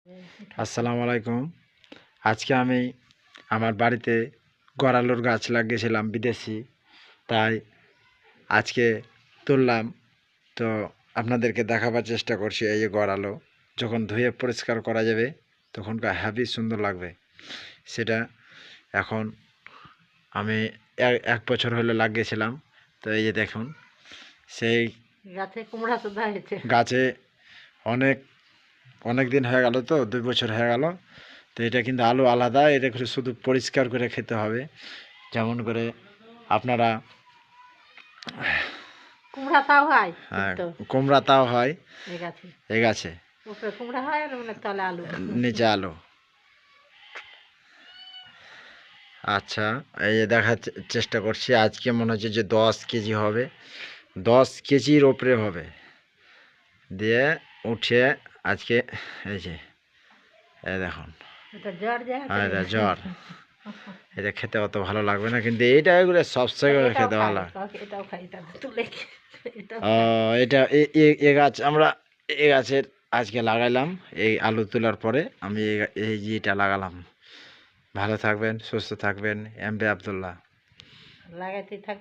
আসসালামু আলাইকুম। আজকে আমি আমার বাড়িতে গরালোর গাছ লাগিয়েছিলাম বিদেশি, তাই আজকে তুললাম। তো আপনাদেরকে দেখাবার চেষ্টা করছি। এই যে গরালো যখন ধুয়ে পরিষ্কার করা যাবে তখনকার হেবি সুন্দর লাগবে। সেটা এখন আমি এক বছর হলো লাগিয়েছিলাম। তো এই যে দেখুন, সেই গাছে কুমড়া সুদ্ধা হয়েছে। গাছে অনেক অনেক দিন হয়ে গেল, তো 2 বছর হয়ে গেল। তো এটা কিন্তু আলু আলাদা, এটা শুধু পরিষ্কার করে খেতে হবে। যেমন করে আপনারা কুমড়া তাও হয় তো কুমড়া তাও হয় এই গাছে, এ গাছে, উপরে কুমড়া হয় আর মানে তলে আলু। নিচে আলু। আচ্ছা, এই যে দেখার চেষ্টা করছি। আজকে মনে হচ্ছে যে 10 কেজি হবে, 10 কেজির ওপরে হবে। দিয়ে উঠিয়ে আজকে এই যে এই দেখুন, এটা জ্বর যায় তো। এটা জ্বর। এটা খেতে অত ভালো লাগবে না, কিন্তু এইটা এগুলো সবচেয়ে করে খেতে ভালো লাগে। এটাও খাই, এটা তুলে এটাও ও, খাই। এটা এ গাছ আমরা এ গাছের আজকে লাগাইলাম। এই আলু তোলার পরে আমি এই যে এটা লাগালাম। ভালো থাকবেন, সুস্থ থাকবেন। এমডি আব্দুল্লাহ। লাগাইতে থাক।